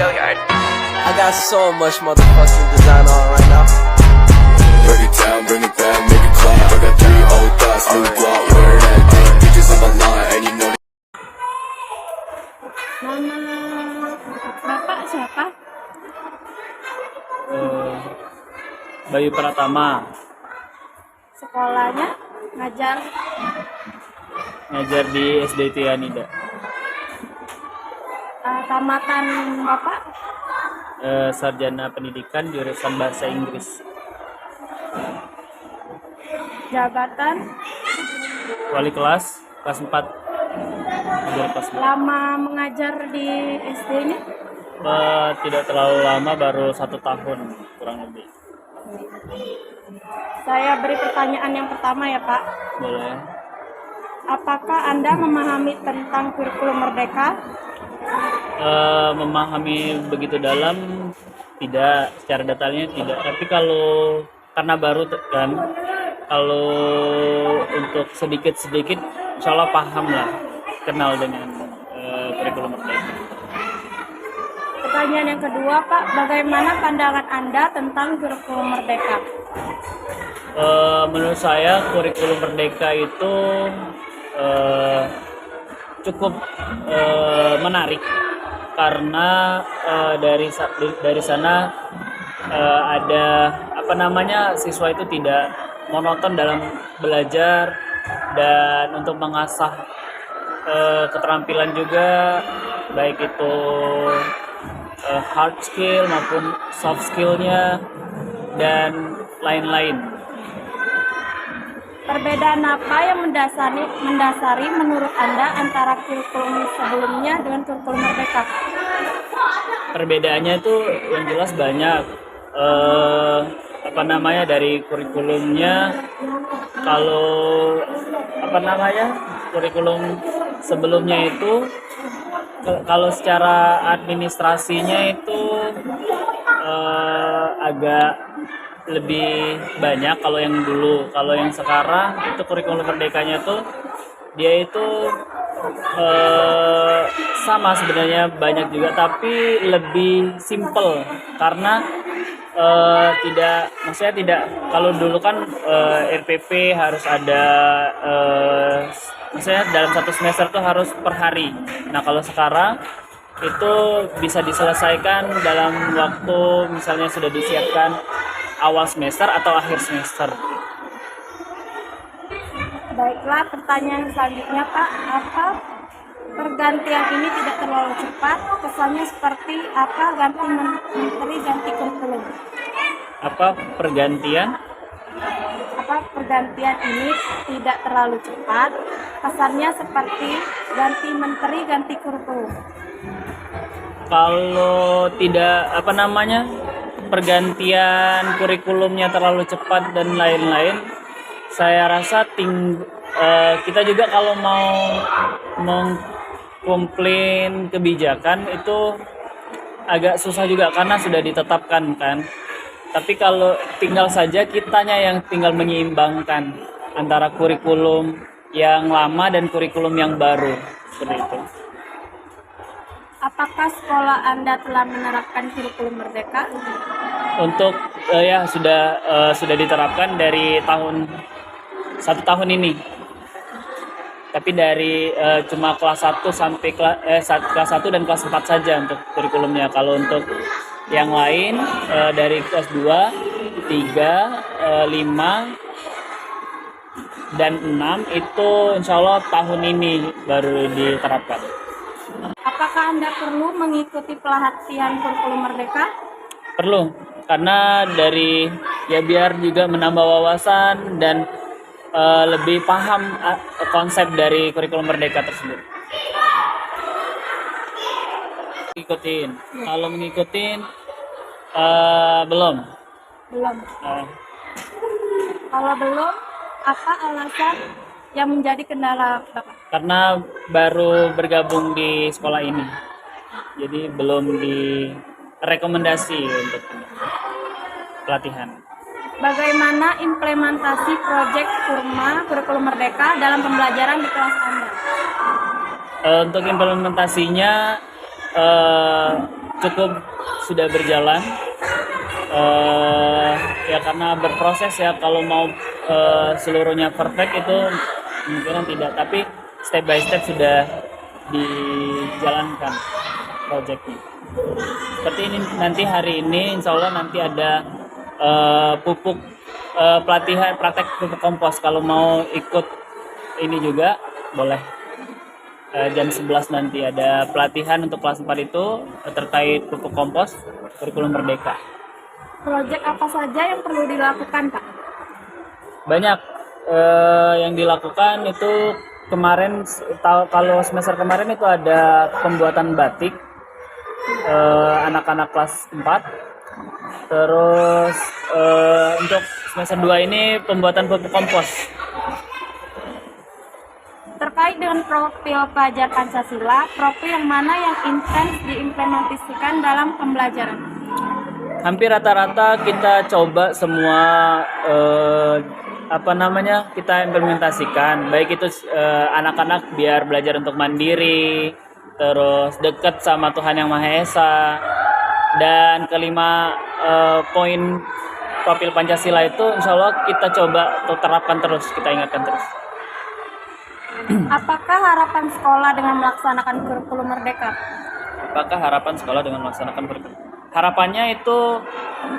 I got so much motherfucking design on right now. Break it down, bring it back, make it clap. I got 3 old thoughts, new block, where that day. Bitches on my line, and you know. Nama Bapak siapa? Bayu Pratama, Sekolahnya ngajar di SD Tianida. tamatan Bapak? Sarjana Pendidikan jurusan Bahasa Inggris. Jabatan? Wali kelas 4. Ngajar kelas 4. Lama mengajar di SD-nya? Tidak terlalu lama, baru 1 tahun kurang lebih. Saya beri pertanyaan yang pertama ya Pak. Boleh. Apakah Anda memahami tentang kurikulum Merdeka? Memahami begitu dalam tidak, secara detailnya tidak. Tapi kalau karena baru kan, kalau untuk sedikit-sedikit insya Allah paham lah, kenal dengan kurikulum Merdeka. Pertanyaan yang kedua Pak, bagaimana pandangan Anda tentang kurikulum Merdeka? Menurut saya kurikulum Merdeka itu cukup menarik karena dari sana ada siswa itu tidak monoton dalam belajar dan untuk mengasah keterampilan juga, baik itu hard skill maupun soft skillnya dan lain-lain. Perbedaan apa yang mendasari menurut Anda antara kurikulum sebelumnya dengan kurikulum Merdeka? Perbedaannya itu yang jelas banyak. Dari kurikulumnya, kalau kurikulum sebelumnya itu kalau secara administrasinya itu agak lebih banyak kalau yang dulu. Kalau yang sekarang itu kurikulum Merdekanya tuh dia itu sama sebenarnya, banyak juga tapi lebih simple karena tidak kalau dulu kan RPP harus ada dalam 1 semester tuh harus per hari. Nah kalau sekarang itu bisa diselesaikan dalam waktu misalnya sudah disiapkan awal semester atau akhir semester. Baiklah, pertanyaan selanjutnya Pak, apa pergantian ini tidak terlalu cepat? Kesannya seperti apa ganti menteri ganti kurikulum? Apa pergantian ini tidak terlalu cepat? Kesannya seperti ganti menteri ganti kurikulum. Kalau tidak pergantian kurikulumnya terlalu cepat dan lain-lain, saya rasa kita juga kalau mau mengkomplain kebijakan itu agak susah juga karena sudah ditetapkan kan. Tapi kalau tinggal saja kitanya yang tinggal menyeimbangkan antara kurikulum yang lama dan kurikulum yang baru, seperti itu. Apakah sekolah Anda telah menerapkan kurikulum Merdeka? Untuk sudah diterapkan dari 1 tahun ini. Tapi dari cuma kelas 1 sampai kelas 1 dan kelas 4 saja untuk kurikulumnya. Kalau untuk yang lain dari kelas 2, 3, 5 dan 6 itu insya Allah tahun ini baru diterapkan. Apakah Anda perlu mengikuti pelatihan kurikulum Merdeka? Perlu, karena biar juga menambah wawasan dan lebih paham konsep dari kurikulum Merdeka tersebut. Ikutin. Kalau mengikutin belum. Kalau belum, apa alasan yang menjadi kendala Bapak? Karena baru bergabung di sekolah ini, jadi belum direkomendasi untuk pelatihan. Bagaimana implementasi proyek Kurma kurikulum Merdeka dalam pembelajaran di kelas Anda? Untuk implementasinya cukup sudah berjalan. Ya karena berproses ya, kalau mau seluruhnya perfect itu mungkin tidak, tapi step by step sudah dijalankan projectnya. Seperti ini nanti hari ini insya Allah nanti ada pupuk pelatihan praktek pupuk kompos. Kalau mau ikut ini juga boleh. Jam 11 nanti ada pelatihan untuk kelas 4 itu terkait pupuk kompos kurikulum merdeka. Proyek apa saja yang perlu dilakukan, Pak? Banyak yang dilakukan itu kemarin, kalau semester kemarin itu ada pembuatan batik anak-anak kelas 4. Terus untuk semester 2 ini pembuatan pupuk kompos. Terkait dengan profil pelajar Pancasila, profil yang mana yang intens diimplementasikan dalam pembelajaran? Hampir rata-rata kita coba semua kita implementasikan, baik itu anak-anak biar belajar untuk mandiri, terus dekat sama Tuhan Yang Maha Esa, dan kelima poin profil Pancasila itu insya Allah kita coba untuk terapkan terus, kita ingatkan terus. Apakah harapan sekolah dengan melaksanakan kurikulum merdeka? Apakah harapan sekolah dengan melaksanakan kurikulum? Harapannya itu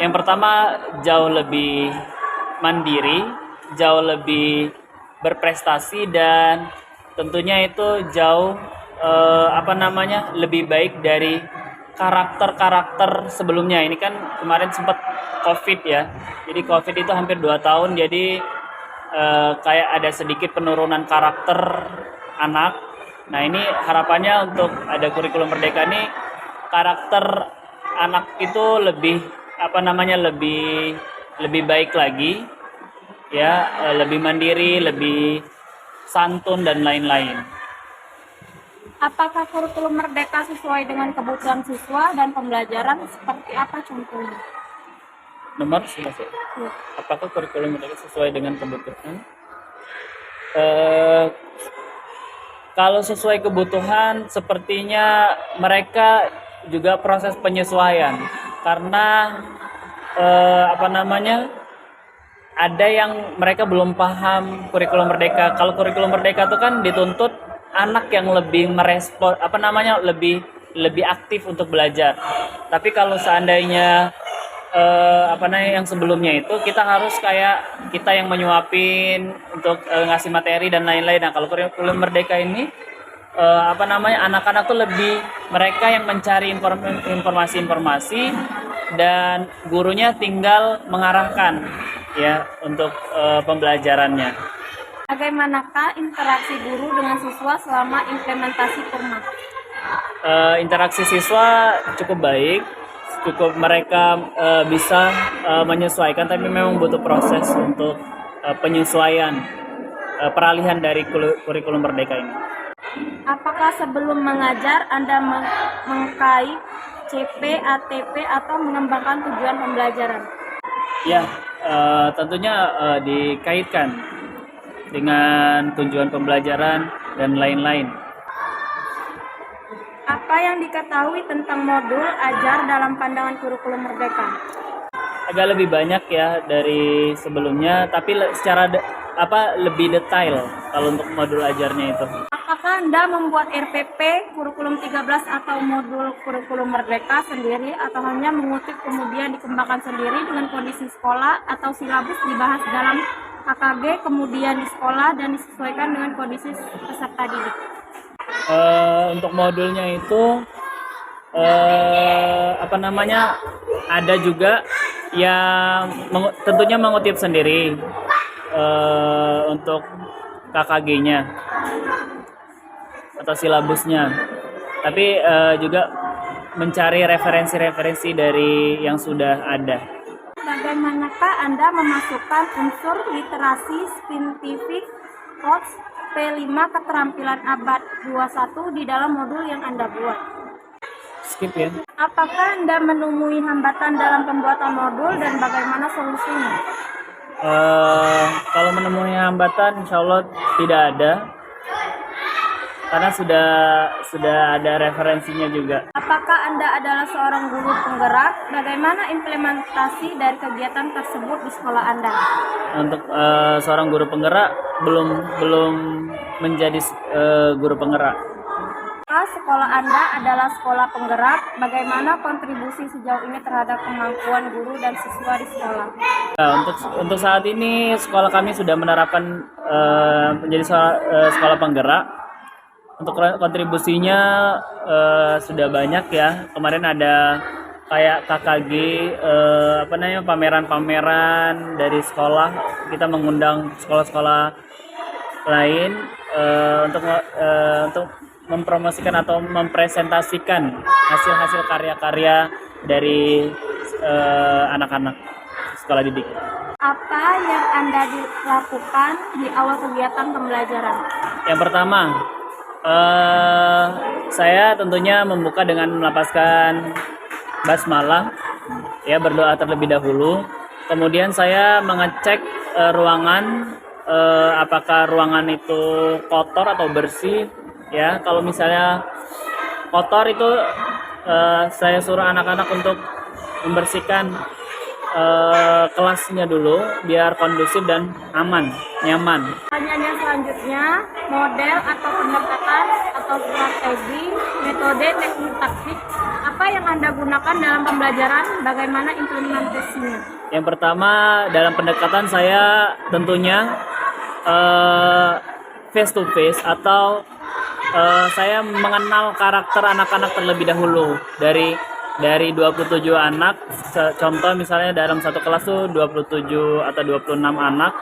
yang pertama jauh lebih mandiri, jauh lebih berprestasi, dan tentunya itu jauh lebih baik dari karakter-karakter sebelumnya. Ini kan kemarin sempat COVID ya. Jadi COVID itu hampir 2 tahun, jadi kayak ada sedikit penurunan karakter anak. Nah, ini harapannya untuk ada kurikulum merdeka ini karakter anak itu lebih lebih baik lagi ya, lebih mandiri, lebih santun dan lain-lain. Apakah kurikulum merdeka sesuai dengan kebutuhan siswa dan pembelajaran, seperti apa contohnya? Nomor selesai. Apakah kurikulum merdeka sesuai dengan kebutuhan? Kalau sesuai kebutuhan, sepertinya mereka juga proses penyesuaian, karena ada yang mereka belum paham kurikulum merdeka. Kalau kurikulum merdeka itu kan dituntut anak yang lebih merespon lebih aktif untuk belajar. Tapi kalau seandainya yang sebelumnya itu kita harus kayak kita yang menyuapin untuk ngasih materi dan lain-lain. Nah, kalau kurikulum merdeka ini anak-anak tuh lebih mereka yang mencari informasi-informasi dan gurunya tinggal mengarahkan ya untuk pembelajarannya. Bagaimanakah interaksi guru dengan siswa selama implementasi Purma? Interaksi siswa cukup baik, cukup mereka bisa menyesuaikan, tapi memang butuh proses untuk penyesuaian peralihan dari kurikulum merdeka ini. Apakah sebelum mengajar Anda mengkait CP, ATP atau mengembangkan tujuan pembelajaran? Ya, tentunya dikaitkan dengan tujuan pembelajaran dan lain-lain. Apa yang diketahui tentang modul ajar dalam pandangan kurikulum merdeka? Agak lebih banyak ya dari sebelumnya, tapi secara lebih detail kalau untuk modul ajarnya itu. Apakah Anda membuat RPP kurikulum 13 atau modul kurikulum merdeka sendiri, atau hanya mengutip kemudian dikembangkan sendiri dengan kondisi sekolah, atau silabus dibahas dalam KKG kemudian di sekolah dan disesuaikan dengan kondisi peserta didik? Untuk modulnya itu ada juga yang tentunya mengutip sendiri untuk KKG-nya atau silabusnya, tapi juga mencari referensi-referensi dari yang sudah ada. Bagaimanakah Anda memasukkan unsur literasi saintifik HOTS P5 keterampilan abad 21 di dalam modul yang Anda buat? Skip ya. Apakah Anda menemui hambatan dalam pembuatan modul dan bagaimana solusinya? Kalau menemui hambatan, insya Allah tidak ada. karena sudah ada referensinya juga. Apakah Anda adalah seorang guru penggerak? Bagaimana implementasi dari kegiatan tersebut di sekolah Anda? Untuk seorang guru penggerak belum menjadi guru penggerak. Apakah sekolah Anda adalah sekolah penggerak? Bagaimana kontribusi sejauh ini terhadap kemampuan guru dan siswa di sekolah? Untuk saat ini sekolah kami sudah menerapkan menjadi sekolah penggerak. Untuk kontribusinya sudah banyak ya. Kemarin ada kayak KKG, pameran-pameran dari sekolah. Kita mengundang sekolah-sekolah lain untuk mempromosikan atau mempresentasikan hasil-hasil karya-karya dari anak-anak sekolah didik. Apa yang Anda lakukan di awal kegiatan pembelajaran? Yang pertama, saya tentunya membuka dengan melapaskan basmalah, ya, berdoa terlebih dahulu. Kemudian saya mengecek ruangan, apakah ruangan itu kotor atau bersih. Ya, kalau misalnya kotor itu saya suruh anak-anak untuk membersihkan kelasnya dulu biar kondusif dan aman, nyaman. Pertanyaan yang selanjutnya, model atau pendekatan atau strategi, metode, teknik, taktik, apa yang Anda gunakan dalam pembelajaran, bagaimana implementasinya? Yang pertama, dalam pendekatan saya tentunya face to face atau saya mengenal karakter anak-anak terlebih dahulu dari 27 anak. Contoh misalnya dalam satu kelas tuh 27 atau 26 anak.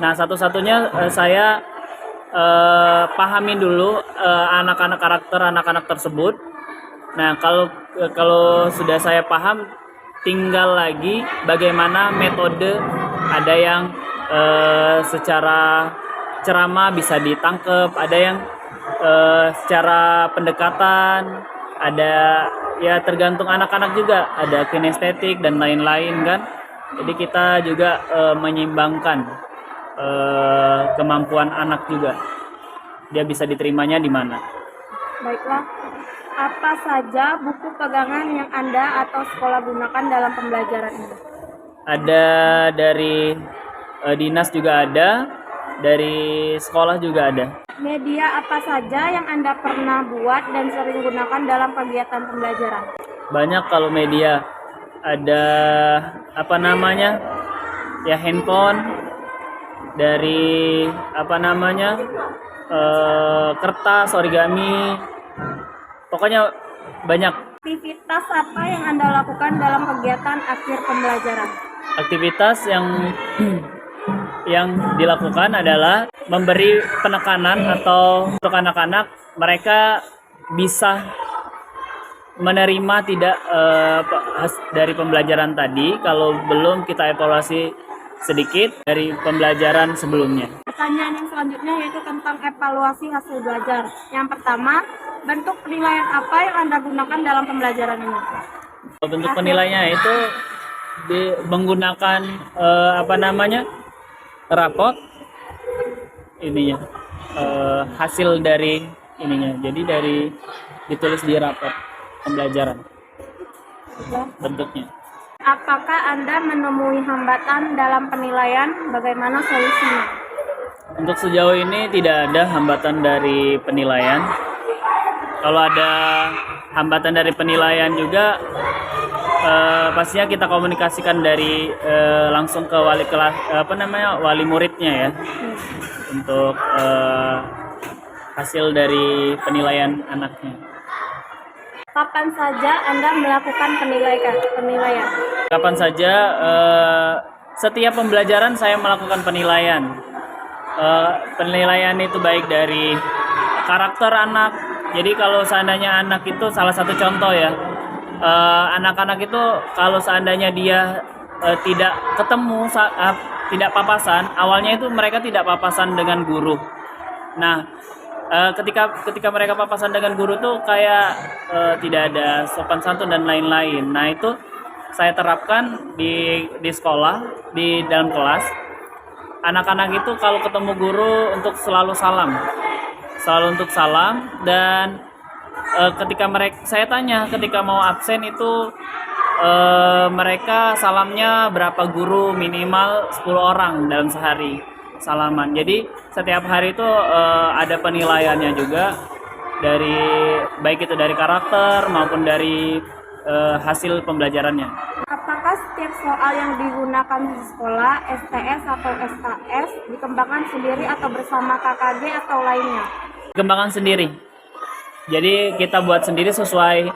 Nah, satu-satunya saya pahamin dulu anak-anak karakter anak-anak tersebut. Nah, kalau sudah saya paham, tinggal lagi bagaimana metode. Ada yang secara ceramah bisa ditangkap, ada yang secara pendekatan, ada ya tergantung anak-anak juga, ada kinestetik dan lain-lain kan. Jadi kita juga menyeimbangkan kemampuan anak juga, dia bisa diterimanya di mana. Baiklah, apa saja buku pegangan yang Anda atau sekolah gunakan dalam pembelajaran ini? Ada dari dinas juga ada, dari sekolah juga ada. Media apa saja yang Anda pernah buat dan sering gunakan dalam kegiatan pembelajaran? Banyak kalau media. Ada ya handphone, dari kertas, origami, pokoknya banyak. Aktivitas apa yang Anda lakukan dalam kegiatan akhir pembelajaran? Aktivitas yang dilakukan adalah memberi penekanan atau untuk anak-anak mereka bisa menerima tidak dari pembelajaran tadi kalau belum kita evaluasi sedikit dari pembelajaran sebelumnya. Pertanyaan yang selanjutnya yaitu tentang evaluasi hasil belajar. Yang pertama, bentuk penilaian apa yang Anda gunakan dalam pembelajaran ini? Bentuk penilaiannya itu menggunakan rapot ininya, hasil dari ininya. Jadi ditulis di rapot pembelajaran bentuknya. Apakah Anda menemui hambatan dalam penilaian? Bagaimana solusinya? Untuk sejauh ini tidak ada hambatan dari penilaian. Kalau ada hambatan dari penilaian juga pastinya kita komunikasikan dari langsung ke wali kelas, wali muridnya ya, untuk hasil dari penilaian anaknya. Kapan saja Anda melakukan penilaian? Kapan saja, setiap pembelajaran saya melakukan penilaian. Penilaian itu baik dari karakter anak. Jadi kalau seandainya anak itu salah satu contoh ya, anak-anak itu kalau seandainya dia tidak ketemu, tidak papasan, awalnya itu mereka tidak papasan dengan guru. Nah, ketika mereka papasan dengan guru tuh kayak tidak ada sopan santun dan lain-lain. Nah, itu saya terapkan di sekolah, di dalam kelas. Anak-anak itu kalau ketemu guru untuk selalu salam selalu untuk salam. Dan ketika saya tanya ketika mau absen itu mereka salamnya berapa guru, minimal 10 orang dalam sehari salaman. Jadi setiap hari itu ada penilaiannya juga, dari baik itu dari karakter maupun dari hasil pembelajarannya. Apakah setiap soal yang digunakan di sekolah, STS atau SKS, dikembangkan sendiri atau bersama KKG atau lainnya? Dikembangkan sendiri. Jadi kita buat sendiri sesuai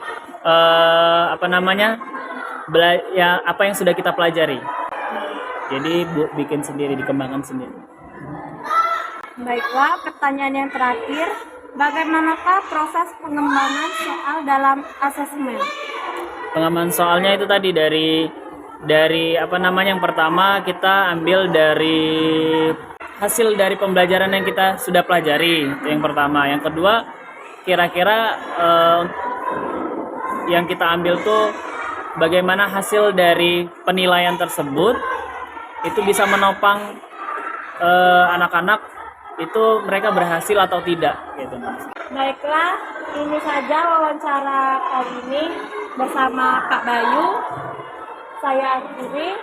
apa yang sudah kita pelajari. Jadi bikin sendiri, dikembangkan sendiri. Baiklah, pertanyaan yang terakhir, bagaimanakah proses pengembangan soal dalam asesmen? Pengembangan soalnya itu tadi dari yang pertama kita ambil dari hasil dari pembelajaran yang kita sudah pelajari, itu yang pertama. Yang kedua, kira-kira yang kita ambil tuh bagaimana hasil dari penilaian tersebut itu bisa menopang anak-anak itu mereka berhasil atau tidak gitu. Baiklah, ini saja wawancara kali ini bersama Kak Bayu. Saya akhiri.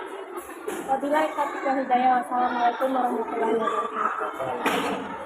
Wabillahi taufiq wal hidayah. Wassalamualaikum warahmatullahi wabarakatuh.